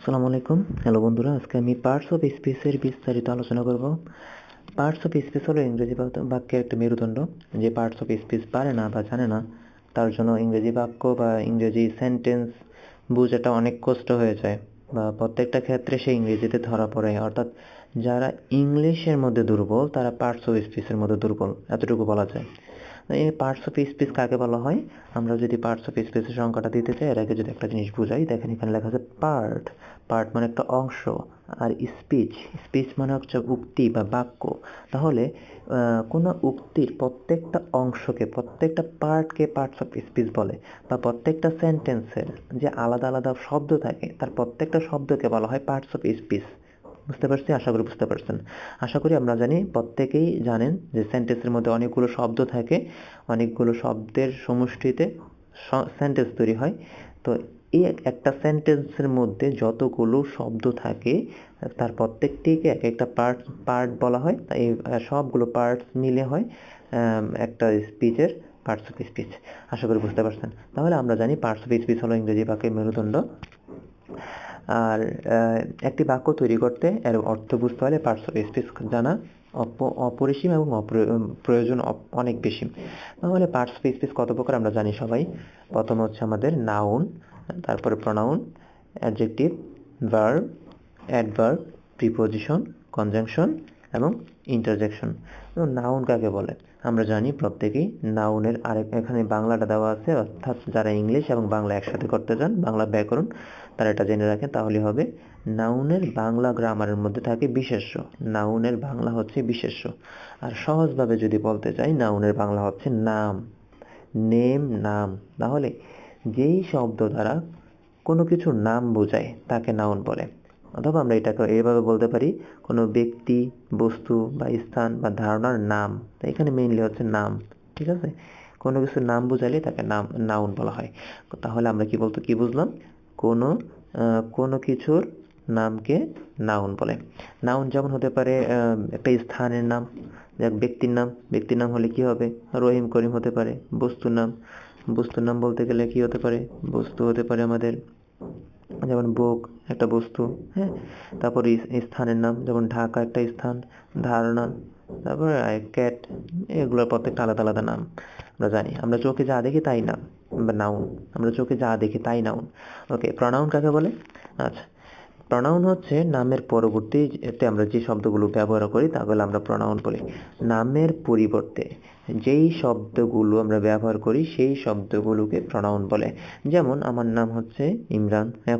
আসসালামু আলাইকুম। হ্যালো বন্ধুরা, আজকে আমি পার্টস অফ স্পিচের বিস্তারিত আলোচনা করব। পার্টস অফ স্পিচ হলো ইংরেজি বাক্যের একটা মেরুদণ্ড। যে পার্টস অফ স্পিচ পারে না বা জানে না, তার জন্য ইংরেজি বাক্য বা ইংরেজি সেন্টেন্স বোঝাটা অনেক কষ্ট হয়ে যায়, বা প্রত্যেকটা ক্ষেত্রে সে ইংরেজিতে ধরা পড়ে। অর্থাৎ যারা ইংলিশের মধ্যে দুর্বল তারা পার্টস অফ স্পিচের মধ্যে দুর্বল, এতটুকু বলা যায়। এই পার্টস অফ স্পিচ কাকে বলা হয়? আমরা যদি পার্টস অফ স্পিচের সংখ্যাটা দিতে চাই, এর আগে যদি একটা জিনিস বুঝাই, দেখেন এখানে লেখা আছে পার্ট। পার্ট মানে একটা অংশ, আর স্পিচ, স্পিচ মানে হচ্ছে উক্তি বা বাক্য। তাহলে কোনো উক্তির প্রত্যেকটা অংশকে, প্রত্যেকটা পার্টকে পার্টস অফ স্পিচ বলে। বা প্রত্যেকটা সেন্টেন্সের যে আলাদা আলাদা শব্দ থাকে, তার প্রত্যেকটা শব্দকে বলা হয় পার্টস অফ স্পিচ। বুঝতে পারছি? আশা করি বুঝতে পারছেন। আশা করি আমরা জানি, প্রত্যেকেই জানেন যে সেন্টেন্সের মধ্যে অনেকগুলো শব্দ থাকে, অনেকগুলো শব্দের সমষ্টিতে সেন্টেন্স তৈরি হয়। তো এই একটা সেন্টেন্সের মধ্যে যতগুলো শব্দ থাকে, তার প্রত্যেকটিকে এক একটা পার্ট পার্ট বলা হয়। তাই এই সবগুলো পার্টস মিলে হয় একটা স্পিচের পার্টস অফ স্পিচ। আশা করি বুঝতে পারছেন। তাহলে আমরা জানি পার্টস অফ স্পিচ হলো ইংরেজি বাক্যের মেরুদণ্ড। আর একটি বাক্য তৈরি করতে এর অর্থ বুঝতে হলে পার্টস অফ স্পিচ জানা অপরিসীম এবং প্রয়োজন অনেক বেশি। তাহলে পার্টস অফ স্পিচ কত প্রকার আমরা জানি সবাই। প্রথম হচ্ছে আমাদের নাউন, তারপরে pronoun, adjective, verb, adverb, preposition, conjunction এবং ইন্টারজেকশন। নাউন কাকে বলে আমরা জানি প্রত্যেকেই। নাউনের এখানে বাংলাটা দেওয়া আছে, অর্থাৎ যারা ইংলিশ এবং বাংলা একসাথে করতে চান, বাংলা ব্যাকরণ, তারা এটা জেনে রাখেন, তাহলে হবে। নাউনের বাংলা গ্রামারের মধ্যে থাকে বিশেষ্য। নাউনের বাংলা হচ্ছে বিশেষ্য। আর সহজভাবে যদি বলতে চাই, নাউনের বাংলা হচ্ছে নাম, নেম, নাম। তাহলে যেই শব্দ দ্বারা কোনো কিছুর নাম বোঝায় তাকে নাউন বলে। অথবা আমরা এটাকে এইভাবে বলতে পারি, কোনো ব্যক্তি, বস্তু বা স্থান বা ধারণার নাম। তাই এখানে মেইনলি হচ্ছে নাম। ঠিক আছে? কোনো কিছুর নাম বোঝালে তাকে নাউন বলা হয়। তাহলে আমরা কি বুঝলাম? কোনো কোনো কিছুর নামকে নাউন বলে। নাউন যেমন হতে পারে একটা স্থানের নাম, ব্যক্তির নাম হলে কি হবে? রহিম, করিম হতে পারে। বস্তুর নাম বলতে গেলে কি হতে পারে? বস্তু হতে পারে আমাদের, যেমন বুক একটা বস্তু। হ্যাঁ, তারপরে স্থানের নাম, যেমন ঢাকা একটা স্থান, ধারণা, তারপরে ক্যাট। এগুলোর প্রত্যেকটা আলাদা আলাদা নাম আমরা জানি। আমরা চোখে যা দেখি তাই নাম বা নাউন। আমরা চোখে যা দেখি তাই নাউন। ওকে, প্রনাউন কাকে বলে? আচ্ছা, প্রনাউন হচ্ছে নামের পরবর্তীতে আমরা যে শব্দগুলো ব্যবহার করি তাগুলো আমরা প্রনাউন বলি। নামের পরিবর্তে যেই শব্দগুলো আমরা ব্যবহার করি সেই শব্দগুলোকে প্রনাউন বলে। যেমন আমার নাম হচ্ছে ইমরান, এখন